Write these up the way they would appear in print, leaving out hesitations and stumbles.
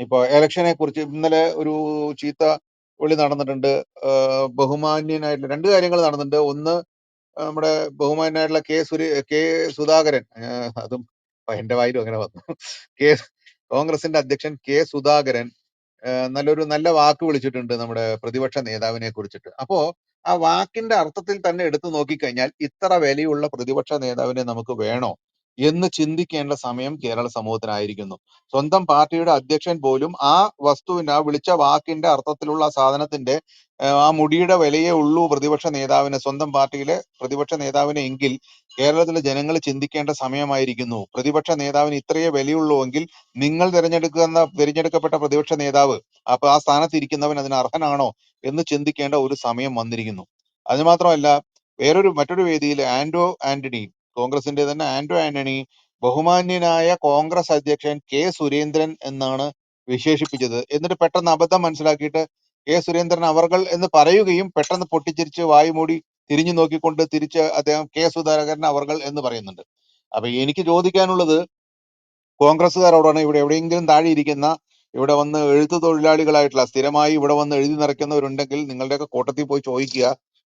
ഇപ്പൊ ഇലക്ഷനെ കുറിച്ച് ഇന്നലെ ഒരു ചീത്ത വിളി നടന്നിട്ടുണ്ട്. ബഹുമാന്യനായിട്ടുള്ള രണ്ട് കാര്യങ്ങൾ നടന്നിട്ടുണ്ട്. ഒന്ന്, നമ്മുടെ ബഹുമാന്യനായിട്ടുള്ള കെ സുധാകരൻ, അതും എന്റെ വായിലും അങ്ങനെ വന്നു. കെ കോൺഗ്രസിന്റെ അധ്യക്ഷൻ കെ സുധാകരൻ നല്ല വാക്ക് വിളിച്ചിട്ടുണ്ട് നമ്മുടെ പ്രതിപക്ഷ നേതാവിനെ കുറിച്ചിട്ട്. അപ്പോ ആ വാക്കിന്റെ അർത്ഥത്തിൽ തന്നെ എടുത്തു നോക്കിക്കഴിഞ്ഞാൽ ഇത്ര വിലയുള്ള പ്രതിപക്ഷ നേതാവിനെ നമുക്ക് വേണോ എന്ന് ചിന്തിക്കേണ്ട സമയം കേരള സമൂഹത്തിനായിരിക്കുന്നു. സ്വന്തം പാർട്ടിയുടെ അധ്യക്ഷൻ പോലും ആ വസ്തുവിന്റെ, ആ വിളിച്ച വാക്കിന്റെ അർത്ഥത്തിലുള്ള ആ സാധനത്തിന്റെ ആ മുടിയുടെ വിലയേ ഉള്ളൂ പ്രതിപക്ഷ നേതാവിന്, സ്വന്തം പാർട്ടിയിലെ പ്രതിപക്ഷ നേതാവിന് എങ്കിൽ കേരളത്തിലെ ജനങ്ങൾ ചിന്തിക്കേണ്ട സമയമായിരിക്കുന്നു. പ്രതിപക്ഷ നേതാവിന് ഇത്രയേ വിലയുള്ളൂ എങ്കിൽ നിങ്ങൾ തിരഞ്ഞെടുക്കപ്പെട്ട പ്രതിപക്ഷ നേതാവ്, അപ്പൊ ആ സ്ഥാനത്ത് ഇരിക്കുന്നവൻ അതിന് അർഹനാണോ എന്ന് ചിന്തിക്കേണ്ട ഒരു സമയം വന്നിരിക്കുന്നു. അത് മാത്രമല്ല, മറ്റൊരു വേദിയിൽ ആന്റണി, കോൺഗ്രസിന്റെ തന്നെ ആന്റണി ബഹുമാന്യനായ കോൺഗ്രസ് അധ്യക്ഷൻ കെ സുരേന്ദ്രൻ എന്നാണ് വിശേഷിപ്പിച്ചത്. എന്നിട്ട് പെട്ടെന്ന് അബദ്ധം മനസ്സിലാക്കിയിട്ട് കെ സുരേന്ദ്രൻ അവർകൾ എന്ന് പറയുകയും പെട്ടെന്ന് പൊട്ടിച്ചിരിച്ച് വായുമൂടി തിരിഞ്ഞു നോക്കിക്കൊണ്ട് തിരിച്ച് അദ്ദേഹം കെ സുധാകരൻ അവർകൾ എന്ന് പറയുന്നുണ്ട്. അപ്പൊ എനിക്ക് ചോദിക്കാനുള്ളത് കോൺഗ്രസ്സുകാരോടാണ്, ഇവിടെ എവിടെയെങ്കിലും താഴെ ഇരിക്കുന്ന ഇവിടെ വന്ന് എഴുത്തു തൊഴിലാളികളായിട്ടുള്ള, സ്ഥിരമായി ഇവിടെ വന്ന് എഴുതി നിറയ്ക്കുന്നവരുണ്ടെങ്കിൽ നിങ്ങളുടെയൊക്കെ കൂട്ടത്തിൽ പോയി ചോദിക്കുക,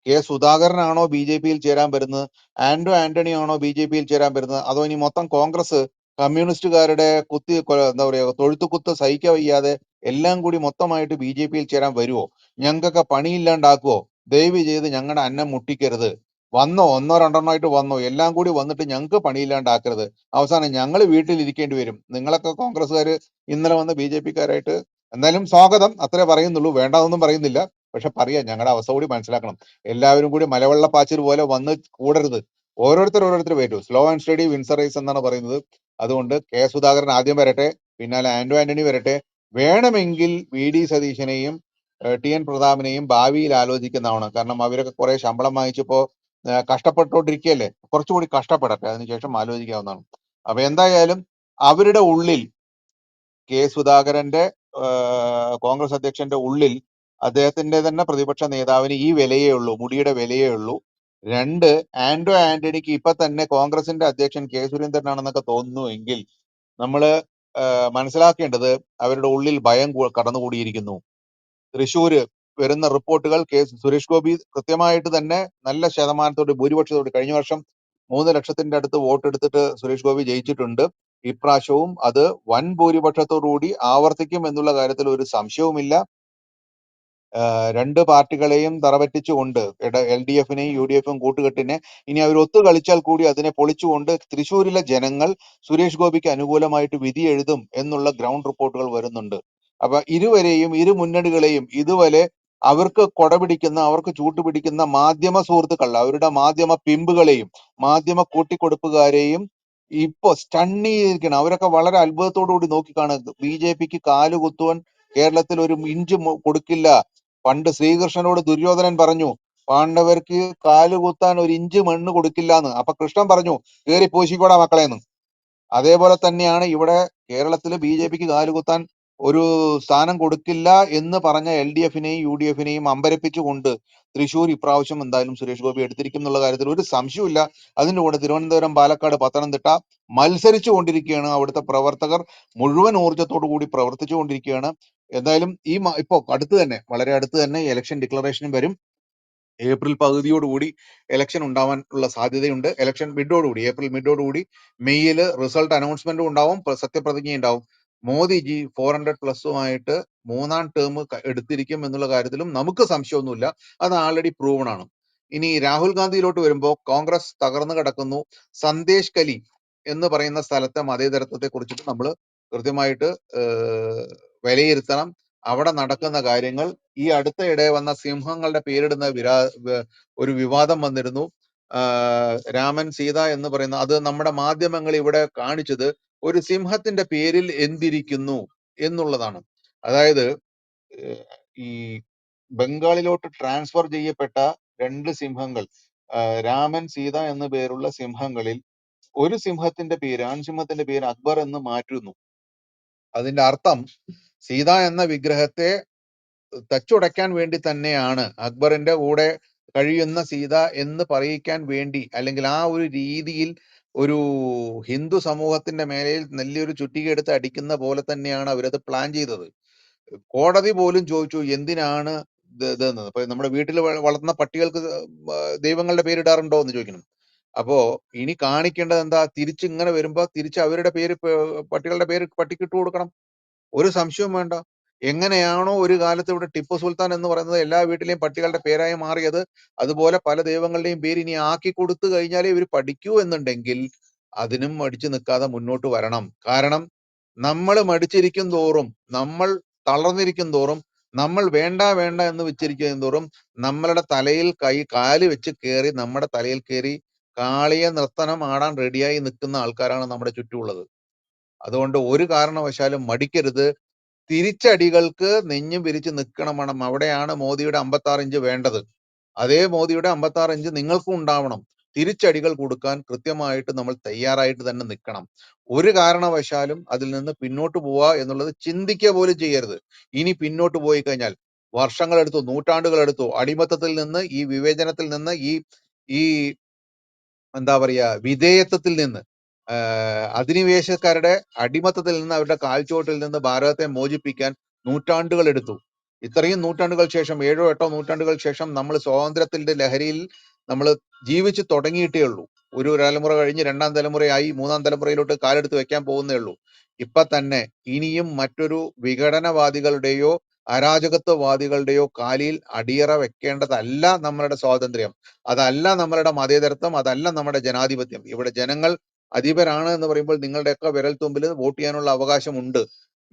കെ സുധാകരനാണോ ബി ജെ പിയിൽ ചേരാൻ വരുന്നത്, ആന്റണി ആണോ ബി ജെ പിയിൽ ചേരാൻ വരുന്നത്, അതോ ഇനി മൊത്തം കോൺഗ്രസ് കമ്മ്യൂണിസ്റ്റുകാരുടെ എന്താ പറയുക, തൊഴുത്തുകുത്ത് സഹിക്കാൻ വയ്യാതെ എല്ലാം കൂടി മൊത്തമായിട്ട് ബി ജെ പിയിൽ ചേരാൻ വരുമോ? ഞങ്ങൾക്കൊക്കെ പണിയില്ലാണ്ടാക്കുവോ? ദയവ് ചെയ്ത് ഞങ്ങളുടെ അന്നം മുട്ടിക്കരുത്. വന്നോ, ഒന്നോ രണ്ടെണ്ണോ ആയിട്ട് വന്നോ, എല്ലാം കൂടി വന്നിട്ട് ഞങ്ങൾക്ക് പണിയില്ലാണ്ടാക്കരുത്. അവസാനം ഞങ്ങൾ വീട്ടിലിരിക്കേണ്ടി വരും. നിങ്ങളൊക്കെ കോൺഗ്രസ്സുകാർ ഇന്നലെ വന്ന് ബി ജെ പിക്കാരായിട്ട്, എന്തായാലും സ്വാഗതം അത്രേ പറയുന്നുള്ളൂ, വേണ്ടാതൊന്നും പറയുന്നില്ല. പക്ഷെ പറയാം, ഞങ്ങളുടെ അവസ്ഥ കൂടി മനസ്സിലാക്കണം. എല്ലാവരും കൂടി മലവെള്ളപ്പാച്ചിൽ പോലെ വന്ന് കൂടരുത്. ഓരോരുത്തർ വരൂ. Slow and steady wins race എന്നാണ് പറയുന്നത്. അതുകൊണ്ട് കെ സുധാകരൻ ആദ്യം വരട്ടെ, പിന്നാലെ ആന്റണി വരട്ടെ. വേണമെങ്കിൽ വി ഡി സതീശനെയും ടി എൻ പ്രതാപനെയും ഭാവിയിൽ ആലോചിക്കുന്നതാണ്. കാരണം അവരൊക്കെ കുറെ ശമ്പളം വാങ്ങിച്ചപ്പോ കഷ്ടപ്പെട്ടോണ്ടിരിക്കുകയല്ലേ, കുറച്ചുകൂടി കഷ്ടപ്പെടട്ടെ, അതിനുശേഷം ആലോചിക്കാവുന്നതാണ്. അപ്പൊ എന്തായാലും അവരുടെ ഉള്ളിൽ, കെ സുധാകരന്റെ കോൺഗ്രസ് അധ്യക്ഷന്റെ ഉള്ളിൽ, അദ്ദേഹത്തിന്റെ തന്നെ പ്രതിപക്ഷ നേതാവിന് ഈ വിലയേ ഉള്ളൂ, മുടിയുടെ വിലയേ ഉള്ളൂ. രണ്ട്, ആന്റണിക്ക് ഇപ്പൊ തന്നെ കോൺഗ്രസിന്റെ അധ്യക്ഷൻ കെ സുരേന്ദ്രനാണെന്നൊക്കെ തോന്നുന്നു എങ്കിൽ നമ്മള് മനസ്സിലാക്കേണ്ടത് അവരുടെ ഉള്ളിൽ ഭയം കടന്നുകൂടിയിരിക്കുന്നു. തൃശ്ശൂര് വരുന്ന റിപ്പോർട്ടുകൾ, സുരേഷ് ഗോപി കൃത്യമായിട്ട് തന്നെ നല്ല ശതമാനത്തോട്, ഭൂരിപക്ഷത്തോട്, കഴിഞ്ഞ വർഷം 3 ലക്ഷത്തിന്റെ അടുത്ത് വോട്ടെടുത്തിട്ട് സുരേഷ് ഗോപി ജയിച്ചിട്ടുണ്ട്. ഇപ്രാവശ്യവും അത് വൻ ഭൂരിപക്ഷത്തോടുകൂടി ആവർത്തിക്കും എന്നുള്ള കാര്യത്തിൽ ഒരു സംശയവുമില്ല. രണ്ട് പാർട്ടികളെയും തറപറ്റിച്ചുകൊണ്ട്, എൽ ഡി എഫിനെയും യു ഡി എഫും കൂട്ടുകെട്ടിനെ ഇനി അവർ ഒത്തു കളിച്ചാൽ കൂടി അതിനെ പൊളിച്ചുകൊണ്ട് തൃശ്ശൂരിലെ ജനങ്ങൾ സുരേഷ് ഗോപിക്ക് അനുകൂലമായിട്ട് വിധി എഴുതും എന്നുള്ള ഗ്രൗണ്ട് റിപ്പോർട്ടുകൾ വരുന്നുണ്ട്. അപ്പൊ ഇരു മുന്നണികളെയും ഇതുവരെ അവർക്ക് കൊടപിടിക്കുന്ന, അവർക്ക് ചൂട്ടുപിടിക്കുന്ന മാധ്യമ സുഹൃത്തുക്കൾ, അവരുടെ മാധ്യമ പിമ്പുകളെയും മാധ്യമ കൂട്ടിക്കൊടുപ്പുകാരെയും ഇപ്പൊ സ്റ്റണ്ണി ചെയ്തിരിക്കണം. അവരൊക്കെ വളരെ അത്ഭുതത്തോടു കൂടി നോക്കിക്കാണുന്നത്. ബി ജെ പിക്ക് കാലുകുത്തുവാൻ കേരളത്തിൽ ഒരു ഇഞ്ച് കൊടുക്കില്ല. പണ്ട് ശ്രീകൃഷ്ണനോട് ദുര്യോധനൻ പറഞ്ഞു, പാണ്ഡവർക്ക് കാലുകുത്താൻ ഒരു ഇഞ്ച് മണ്ണ് കൊടുക്കില്ല എന്ന്. അപ്പൊ കൃഷ്ണൻ പറഞ്ഞു, കേറി പൂശിക്കോടാ മക്കളെന്ന്. അതേപോലെ തന്നെയാണ് ഇവിടെ കേരളത്തിൽ ബി ജെ പിക്ക് കാലുകുത്താൻ ഒരു സ്ഥാനം കൊടുക്കില്ല എന്ന് പറഞ്ഞ എൽ ഡി എഫിനെയും യു ഡി എഫിനെയും അമ്പരപ്പിച്ചുകൊണ്ട് തൃശ്ശൂർ ഇപ്രാവശ്യം എന്തായാലും സുരേഷ് ഗോപി എടുത്തിരിക്കും എന്നുള്ള കാര്യത്തിൽ ഒരു സംശയമില്ല. അതിന്റെ കൂടെ തിരുവനന്തപുരം, പാലക്കാട്, പത്തനംതിട്ട മത്സരിച്ചു കൊണ്ടിരിക്കുകയാണ്. അവിടുത്തെ പ്രവർത്തകർ മുഴുവൻ ഊർജ്ജത്തോടു കൂടി പ്രവർത്തിച്ചു കൊണ്ടിരിക്കുകയാണ്. എന്തായാലും ഇപ്പോ വളരെ അടുത്ത് തന്നെ ഇലക്ഷൻ ഡിക്ലറേഷനും വരും. ഏപ്രിൽ പകുതിയോടുകൂടി ഇലക്ഷൻ ഉണ്ടാവാനുള്ള സാധ്യതയുണ്ട്. ഇലക്ഷൻ ഏപ്രിൽ മിഡോടുകൂടി മെയ്യിൽ റിസൾട്ട് അനൗൺസ്മെന്റും ഉണ്ടാവും, സത്യപ്രതിജ്ഞ ഉണ്ടാവും. മോദിജി 400+ആയിട്ട് 3ാം ടേം എടുത്തിരിക്കും എന്നുള്ള കാര്യത്തിലും നമുക്ക് സംശയമൊന്നുമില്ല. അത് ആൾറെഡി പ്രൂവൺ ആണ്. ഇനി രാഹുൽ ഗാന്ധിയിലോട്ട് വരുമ്പോൾ കോൺഗ്രസ് തകർന്നു കിടക്കുന്നു. സന്ദേശ് കലി എന്ന് പറയുന്ന സ്ഥലത്തെ മതേതരത്വത്തെ കുറിച്ചിട്ട് നമ്മൾ കൃത്യമായിട്ട് വിലയിരുത്തണം. അവിടെ നടക്കുന്ന കാര്യങ്ങൾ, ഈ അടുത്തയിടെ വന്ന സിംഹങ്ങളുടെ പേരിടുന്ന ഒരു വിവാദം വന്നിരുന്നു. രാമൻ സീത എന്ന് പറയുന്ന, അത് നമ്മുടെ മാധ്യമങ്ങൾ ഇവിടെ കാണിച്ചത് ഒരു സിംഹത്തിന്റെ പേരിൽ എന്തിരിക്കുന്നു എന്നുള്ളതാണ്. അതായത് ഈ ബംഗാളിലോട്ട് ട്രാൻസ്ഫർ ചെയ്യപ്പെട്ട 2 സിംഹങ്ങൾ, രാമൻ സീത എന്ന പേരുള്ള സിംഹങ്ങളിൽ ഒരു സിംഹത്തിന്റെ പേര്, ആൺസിംഹത്തിന്റെ പേര് അക്ബർ എന്ന് മാറ്റുന്നു. അതിന്റെ അർത്ഥം സീത എന്ന വിഗ്രഹത്തെ തച്ചുടയ്ക്കാൻ വേണ്ടി തന്നെയാണ്, അക്ബറിന്റെ കൂടെ കഴിയുന്ന സീത എന്ന് പറയിക്കാൻ വേണ്ടി, അല്ലെങ്കിൽ ആ ഒരു രീതിയിൽ ഒരു ഹിന്ദു സമൂഹത്തിന്റെ മേലയിൽ വലിയൊരു ചുറ്റിക എടുത്ത് അടിക്കുന്ന പോലെ തന്നെയാണ് അവരത് പ്ലാൻ ചെയ്തത്. കോടതി പോലും ചോദിച്ചു എന്തിനാണ് ഇതെന്ന്. അപ്പൊ നമ്മുടെ വീട്ടിൽ വളർത്തുന്ന പട്ടികൾക്ക് ദൈവങ്ങളുടെ പേരിടാറുണ്ടോ എന്ന് ചോദിക്കണം. അപ്പോ ഇനി കാണിക്കേണ്ടത് എന്താ? തിരിച്ച് ഇങ്ങനെ വരുമ്പോ തിരിച്ച് അവരുടെ പേര് പട്ടികളുടെ പേര് പട്ടിക്ക് ഇട്ട് കൊടുക്കണം. ഒരു സംശയവും വേണ്ട. എങ്ങനെയാണോ ഒരു കാലത്ത് ഇവിടെ ടിപ്പു സുൽത്താൻ എന്ന് പറയുന്നത് എല്ലാ വീട്ടിലെയും പട്ടികളുടെ പേരായി മാറിയത്, അതുപോലെ പല ദൈവങ്ങളുടെയും പേര് ഇനി ആക്കി കൊടുത്തു കഴിഞ്ഞാലേ ഇവർ പഠിക്കൂ എന്നുണ്ടെങ്കിൽ അതിനും മടിച്ചു നിൽക്കാതെ മുന്നോട്ട് വരണം. കാരണം നമ്മൾ മടിച്ചിരിക്കും തോറും, നമ്മൾ തളർന്നിരിക്കും തോറും, നമ്മൾ വേണ്ട വേണ്ട എന്ന് വെച്ചിരിക്കും തോറും നമ്മളുടെ തലയിൽ കാല് വെച്ച് കയറി നമ്മുടെ തലയിൽ കയറി കാളിയ നർത്തനം ആടാൻ റെഡിയായി നിൽക്കുന്ന ആൾക്കാരാണ് നമ്മുടെ ചുറ്റുമുള്ളത്. അതുകൊണ്ട് ഒരു കാരണവശാലും മടിക്കരുത്. തിരിച്ചടികൾക്ക് നെഞ്ഞും വിരിച്ച് നിൽക്കണം വേണം. അവിടെയാണ് മോദിയുടെ 56 ഇഞ്ച് വേണ്ടത്. അതേ മോദിയുടെ 56 ഇഞ്ച് നിങ്ങൾക്കും ഉണ്ടാവണം. തിരിച്ചടികൾ കൊടുക്കാൻ കൃത്യമായിട്ട് നമ്മൾ തയ്യാറായിട്ട് തന്നെ നിൽക്കണം. ഒരു കാരണവശാലും അതിൽ നിന്ന് പിന്നോട്ട് പോവുക എന്നുള്ളത് ചിന്തിക്കുക പോലും ചെയ്യരുത്. ഇനി പിന്നോട്ട് പോയി കഴിഞ്ഞാൽ വർഷങ്ങളെടുത്തു, നൂറ്റാണ്ടുകളെടുത്തു. അടിമത്തത്തിൽ നിന്ന്, ഈ വിവേചനത്തിൽ നിന്ന്, ഈ എന്താ പറയാ വിധേയത്വത്തിൽ നിന്ന്, അധിനിവേശക്കാരുടെ അടിമത്തത്തിൽ നിന്ന്, അവരുടെ കാൽച്ചുവട്ടിൽ നിന്ന് ഭാരതത്തെ മോചിപ്പിക്കാൻ നൂറ്റാണ്ടുകൾ എടുത്തു. ഇത്രയും നൂറ്റാണ്ടുകൾ ശേഷം, 7 8 നൂറ്റാണ്ടുകൾ ശേഷം നമ്മൾ സ്വാതന്ത്ര്യത്തിന്റെ ലഹരിയിൽ നമ്മൾ ജീവിച്ചു തുടങ്ങിയിട്ടേ ഉള്ളൂ. ഒരു തലമുറ കഴിഞ്ഞ് 2ാം തലമുറയായി, 3ാം തലമുറയിലോട്ട് കാലെടുത്ത് വെക്കാൻ പോകുന്നേ ഉള്ളൂ. ഇപ്പൊ തന്നെ ഇനിയും മറ്റൊരു വിഘടനവാദികളുടെയോ അരാജകത്വവാദികളുടെയോ കാലിൽ അടിയറ വെക്കേണ്ടതല്ല നമ്മളുടെ സ്വാതന്ത്ര്യം, അതല്ല നമ്മളുടെ മതേതരത്വം, അതല്ല നമ്മുടെ ജനാധിപത്യം. ഇവിടെ ജനങ്ങൾ അധീപരാണ് എന്ന് പറയുമ്പോൾ നിങ്ങളുടെയൊക്കെ വിരൽത്തുമ്പിൽ വോട്ട് ചെയ്യാനുള്ള അവകാശമുണ്ട്.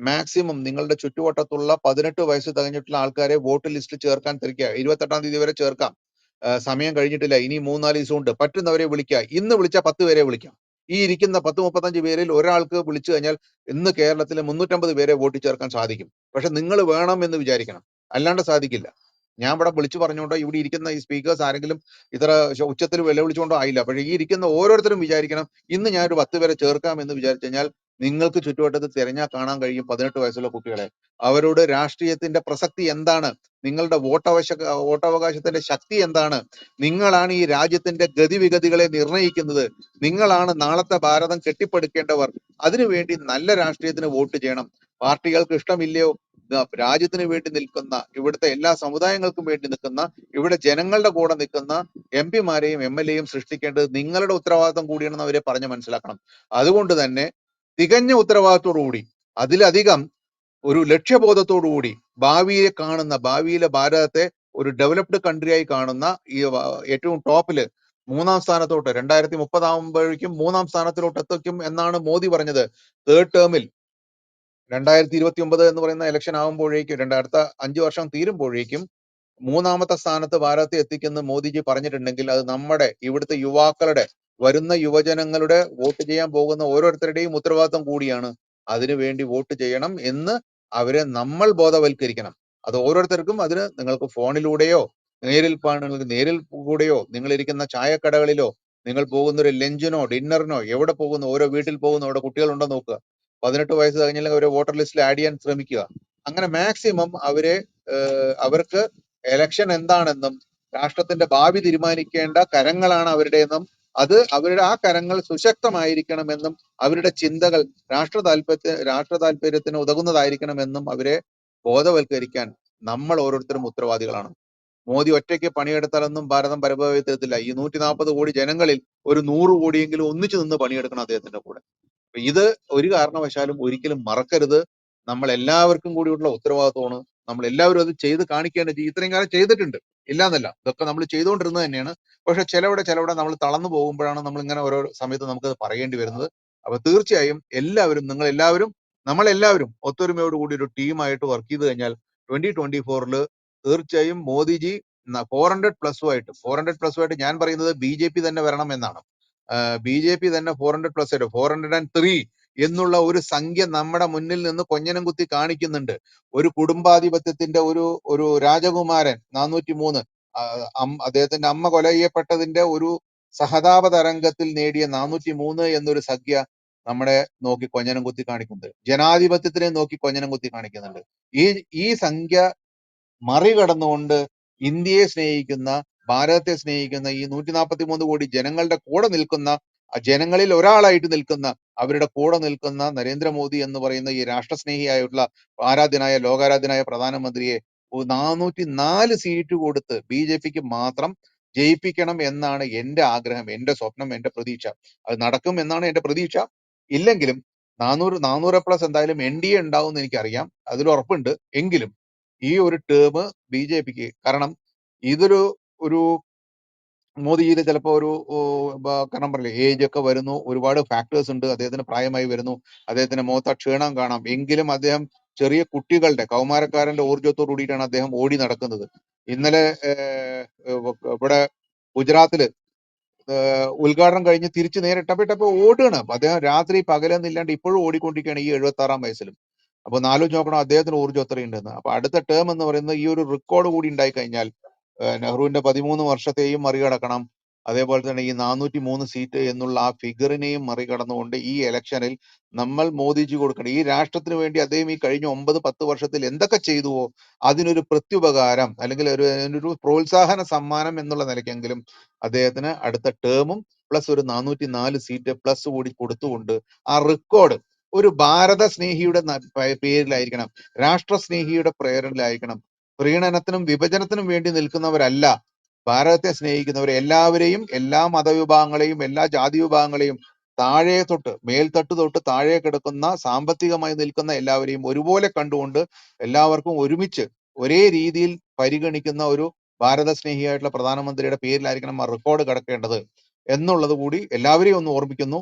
മാക്സിമം നിങ്ങളുടെ ചുറ്റുവട്ടത്തുള്ള 18 വയസ്സ് തികഞ്ഞിട്ടുള്ള ആൾക്കാരെ വോട്ട് ലിസ്റ്റിൽ ചേർക്കാൻ തിരിക്കുക. 28ാം തീയതി വരെ ചേർക്കാം. സമയം കഴിഞ്ഞിട്ടില്ല. ഇനി 3-4 ദിവസം ഉണ്ട്. പറ്റുന്നവരെ വിളിക്കുക. ഇന്ന് വിളിച്ചാൽ 10 പേരെ വിളിക്കാം. ഈ ഇരിക്കുന്ന 10-35 പേരിൽ ഒരാൾക്ക് വിളിച്ചു കഴിഞ്ഞാൽ ഇന്ന് കേരളത്തിലെ 350 പേരെ വോട്ട് ചേർക്കാൻ സാധിക്കും. പക്ഷെ നിങ്ങൾ വേണം എന്ന് വിചാരിക്കണം, അല്ലാണ്ട് സാധിക്കില്ല. ഞാൻ ഇവിടെ വിളിച്ചു പറഞ്ഞുകൊണ്ടോ ഇവിടെ ഇരിക്കുന്ന ഈ സ്പീക്കേഴ്സ് ആരെങ്കിലും ഇത്ര ഉച്ചത്തിൽ വെല്ലുവിളിച്ചുകൊണ്ടോ ആയില്ല. പക്ഷെ ഈ ഇരിക്കുന്ന ഓരോരുത്തരും വിചാരിക്കണം, ഇന്ന് ഞാൻ ഒരു 10 പേരെ ചേർക്കാം എന്ന് വിചാരിച്ചു കഴിഞ്ഞാൽ നിങ്ങൾക്ക് ചുറ്റുവട്ടത്ത് തിരഞ്ഞാൽ കാണാൻ കഴിയും 18 വയസ്സുള്ള കുട്ടികളെ. അവരോട് രാഷ്ട്രീയത്തിന്റെ പ്രസക്തി എന്താണ്, നിങ്ങളുടെ വോട്ടവകാശത്തിന്റെ ശക്തി എന്താണ്, നിങ്ങളാണ് ഈ രാജ്യത്തിന്റെ ഗതിവിഗതികളെ നിർണ്ണയിക്കുന്നത്, നിങ്ങളാണ് നാളത്തെ ഭാരതം കെട്ടിപ്പടുക്കേണ്ടവർ. അതിനുവേണ്ടി നല്ല രാഷ്ട്രീയത്തിന് വോട്ട് ചെയ്യണം. പാർട്ടികൾക്ക് ഇഷ്ടമില്ലയോ, രാജ്യത്തിന് വേണ്ടി നിൽക്കുന്ന, ഇവിടുത്തെ എല്ലാ സമുദായങ്ങൾക്കും വേണ്ടി നിൽക്കുന്ന, ഇവിടെ ജനങ്ങളുടെ കൂടെ നിൽക്കുന്ന MP-മാരെയും MLA-യും സൃഷ്ടിക്കേണ്ടത് നിങ്ങളുടെ ഉത്തരവാദിത്വം കൂടിയാണെന്ന് അവരെ പറഞ്ഞ് മനസ്സിലാക്കണം. അതുകൊണ്ട് തന്നെ തികഞ്ഞ ഉത്തരവാദിത്തോടുകൂടി, അതിലധികം ഒരു ലക്ഷ്യബോധത്തോടുകൂടി ഭാവിയെ കാണുന്ന, ഭാവിയിലെ ഭാരതത്തെ ഒരു ഡെവലപ്ഡ് കൺട്രിയായി കാണുന്ന, ഈ ഏറ്റവും ടോപ്പില് 3ാം സ്ഥാനത്തോട്ട് 2030 ആകുമ്പോഴേക്കും 3ാം സ്ഥാനത്തിലോട്ട് എത്തിക്കും എന്നാണ് മോദി പറഞ്ഞത്. 3rd ടേമിൽ 2029 എന്ന് പറയുന്ന ഇലക്ഷൻ ആകുമ്പോഴേക്കും, അടുത്ത 5 വർഷം തീരുമ്പോഴേക്കും 3ാമത്തെ സ്ഥാനത്ത് ഭാരതത്തെ എത്തിക്കുന്ന മോദിജി പറഞ്ഞിട്ടുണ്ടെങ്കിൽ അത് നമ്മുടെ ഇവിടുത്തെ യുവാക്കളുടെ, വരുന്ന യുവജനങ്ങളുടെ, വോട്ട് ചെയ്യാൻ പോകുന്ന ഓരോരുത്തരുടെയും ഉത്തരവാദിത്വം കൂടിയാണ്. അതിനുവേണ്ടി വോട്ട് ചെയ്യണം എന്ന് അവരെ നമ്മൾ ബോധവൽക്കരിക്കണം. അത് ഓരോരുത്തർക്കും അതിന് നിങ്ങൾക്ക് ഫോണിലൂടെയോ നേരിൽ കൂടെയോ, നിങ്ങൾ ഇരിക്കുന്ന ചായക്കടകളിലോ, നിങ്ങൾ പോകുന്ന ഒരു ലഞ്ചിനോ ഡിന്നറിനോ, എവിടെ പോകുന്നു, ഓരോ വീട്ടിൽ പോകുന്നു, അവിടെ കുട്ടികളുണ്ടോ നോക്കുക. 18 വയസ്സ് കഴിഞ്ഞില്ലെങ്കിൽ അവരെ വോട്ടർ ലിസ്റ്റിൽ ആഡ് ചെയ്യാൻ ശ്രമിക്കുക. അങ്ങനെ മാക്സിമം അവർക്ക് എലക്ഷൻ എന്താണെന്നും രാഷ്ട്രത്തിന്റെ ഭാവി തീരുമാനിക്കേണ്ട കരങ്ങളാണ് അവരുടെയെന്നും അത് അവരുടെ ആ കരങ്ങൾ സുശക്തമായിരിക്കണമെന്നും അവരുടെ ചിന്തകൾ രാഷ്ട്ര താല്പര്യത്തിന് ഉതകുന്നതായിരിക്കണമെന്നും അവരെ ബോധവൽക്കരിക്കാൻ നമ്മൾ ഓരോരുത്തരും ഉത്തരവാദികളാണ്. മോദി ഒറ്റയ്ക്ക് പണിയെടുത്താലൊന്നും ഭാരതം പരഭവത്തിലെത്തില്ല. ഈ 140 കോടി ജനങ്ങളിൽ ഒരു 100 കോടിയെങ്കിലും ഒന്നിച്ചു നിന്ന് പണിയെടുക്കണം അദ്ദേഹത്തിന്റെ കൂടെ. ഇത് ഒരു കാരണവശാലും ഒരിക്കലും മറക്കരുത്. നമ്മൾ എല്ലാവർക്കും കൂടിയുള്ള ഉത്തരവാദിത്വമാണ്. നമ്മൾ എല്ലാവരും അത് ചെയ്ത് കാണിക്കേണ്ടത്. ഇത്രയും കാലം ചെയ്തിട്ടുണ്ട്, ഇല്ലാന്നല്ല, ഇതൊക്കെ നമ്മൾ ചെയ്തുകൊണ്ടിരുന്നത് തന്നെയാണ്. പക്ഷെ ചിലവിടെ നമ്മൾ തളർന്നു പോകുമ്പോഴാണ് നമ്മൾ ഇങ്ങനെ ഓരോ സമയത്ത് നമുക്ക് പറയേണ്ടി വരുന്നത്. അപ്പൊ തീർച്ചയായും നമ്മളെല്ലാവരും ഒത്തൊരുമയോട് കൂടി ഒരു ടീമായിട്ട് വർക്ക് ചെയ്ത് കഴിഞ്ഞാൽ 2024 തീർച്ചയായും മോദിജി 400+ ഞാൻ പറയുന്നത് BJP തന്നെ വരണം എന്നാണ്. BJP തന്നെ 400+ 403 എന്നുള്ള ഒരു സംഖ്യ നമ്മുടെ മുന്നിൽ നിന്ന് കൊഞ്ഞനം കുത്തി കാണിക്കുന്നുണ്ട്. ഒരു കുടുംബാധിപത്യത്തിന്റെ ഒരു രാജകുമാരൻ 403, അദ്ദേഹത്തിന്റെ അമ്മ കൊല ചെയ്യപ്പെട്ടതിന്റെ ഒരു സഹതാപ തരംഗത്തിൽ നേടിയ 403 എന്നൊരു സംഖ്യ നമ്മളെ നോക്കി കൊഞ്ഞനം കുത്തി കാണിക്കുന്നുണ്ട്. ജനാധിപത്യത്തിനെ നോക്കി കൊഞ്ഞനം കുത്തി കാണിക്കുന്നുണ്ട്. ഈ സംഖ്യ മറികടന്നുകൊണ്ട് ഇന്ത്യയെ സ്നേഹിക്കുന്ന, ഭാരതത്തെ സ്നേഹിക്കുന്ന ഈ 143 കോടി ജനങ്ങളുടെ കൂടെ നിൽക്കുന്ന ജനങ്ങളിൽ ഒരാളായിട്ട് നിൽക്കുന്ന, അവരുടെ കൂടെ നിൽക്കുന്ന നരേന്ദ്രമോദി എന്ന് പറയുന്ന ഈ രാഷ്ട്രസ്നേഹിയായിട്ടുള്ള ആരാധ്യനായ ലോകാരാധ്യനായ പ്രധാനമന്ത്രിയെ 404 സീറ്റ് കൊടുത്ത് ബിജെപിക്ക് മാത്രം ജയിപ്പിക്കണം എന്നാണ് എന്റെ ആഗ്രഹം, എന്റെ സ്വപ്നം, എന്റെ പ്രതീക്ഷ. അത് നടക്കും എന്നാണ് എന്റെ പ്രതീക്ഷ. ഇല്ലെങ്കിലും 400 പ്ലസ് എന്തായാലും NDA ഉണ്ടാവും എന്ന് എനിക്കറിയാം, അതിൽ ഉറപ്പുണ്ട്. എങ്കിലും ഈ ഒരു ടേം ബിജെപിക്ക്, കാരണം ഇതൊരു ഒരു മോദിജിയുടെ ചിലപ്പോ ഒരു കാരണം പറയില്ലേ, ഏജ് ഒക്കെ വരുന്നു, ഒരുപാട് ഫാക്ടേഴ്സ് ഉണ്ട്, അദ്ദേഹത്തിന് പ്രായമായി വരുന്നു, അദ്ദേഹത്തിന് മുഖത്ത് ആ ക്ഷീണം കാണാം. എങ്കിലും അദ്ദേഹം ചെറിയ കുട്ടികളുടെ, കൗമാരക്കാരന്റെ ഊർജ്ജത്തോടു കൂടിയിട്ടാണ് അദ്ദേഹം ഓടി നടക്കുന്നത്. ഇന്നലെ ഇവിടെ ഗുജറാത്തില് ഉദ്ഘാടനം കഴിഞ്ഞ് തിരിച്ച് നേരെ ടപ്പ ഓടുകയാണ്. അപ്പൊ അദ്ദേഹം രാത്രി പകലെന്നില്ലാണ്ട് ഇപ്പോഴും ഓടിക്കൊണ്ടിരിക്കുകയാണ് ഈ 76-ആം വയസ്സിലും. അപ്പൊ ആലോചിച്ച് നോക്കണം അദ്ദേഹത്തിന് ഊർജ്ജം എത്രയുണ്ടെന്ന്. അപ്പൊ അടുത്ത ടേം എന്ന് പറയുന്നത് ഈ ഒരു റെക്കോർഡ് കൂടി ഉണ്ടായി കഴിഞ്ഞാൽ നെഹ്റുവിന്റെ 13 വർഷത്തെയും മറികടക്കണം. അതേപോലെ തന്നെ ഈ 403 സീറ്റ് എന്നുള്ള ആ ഫിഗറിനെയും മറികടന്നുകൊണ്ട് ഈ ഇലക്ഷനിൽ നമ്മൾ മോദിജി കൊടുക്കണം. ഈ രാഷ്ട്രത്തിന് വേണ്ടി അദ്ദേഹം ഈ കഴിഞ്ഞ 9-10 വർഷത്തിൽ എന്തൊക്കെ ചെയ്തുവോ അതിനൊരു പ്രത്യുപകാരം, അല്ലെങ്കിൽ ഒരു പ്രോത്സാഹന സമ്മാനം എന്നുള്ള നിലയ്ക്കെങ്കിലും അദ്ദേഹത്തിന് അടുത്ത ടേമും പ്ലസ് ഒരു 404 സീറ്റ് പ്ലസ് കൂടി കൊടുത്തുകൊണ്ട് ആ റെക്കോർഡ് ഒരു ഭാരത സ്നേഹിയുടെ പേരിലായിരിക്കണം, രാഷ്ട്രസ്നേഹിയുടെ പ്രേരണയിലായിരിക്കണം. പ്രീണനത്തിനും വിഭജനത്തിനും വേണ്ടി നിൽക്കുന്നവരല്ല, ഭാരതത്തെ സ്നേഹിക്കുന്നവർ, എല്ലാവരെയും, എല്ലാ മതവിഭാഗങ്ങളെയും, എല്ലാ ജാതി വിഭാഗങ്ങളെയും, താഴെ തൊട്ട് മേൽത്തട്ട് തൊട്ട് താഴെ കിടക്കുന്ന, സാമ്പത്തികമായി നിൽക്കുന്ന എല്ലാവരെയും ഒരുപോലെ കണ്ടുകൊണ്ട് എല്ലാവർക്കും ഒരുമിച്ച് ഒരേ രീതിയിൽ പരിഗണിക്കുന്ന ഒരു ഭാരത സ്നേഹിയായിട്ടുള്ള പ്രധാനമന്ത്രിയുടെ പേരിലായിരിക്കണം ആ റെക്കോർഡ് കിടക്കേണ്ടത് എന്നുള്ളത് കൂടി എല്ലാവരെയും ഒന്ന് ഓർമ്മിക്കുന്നു.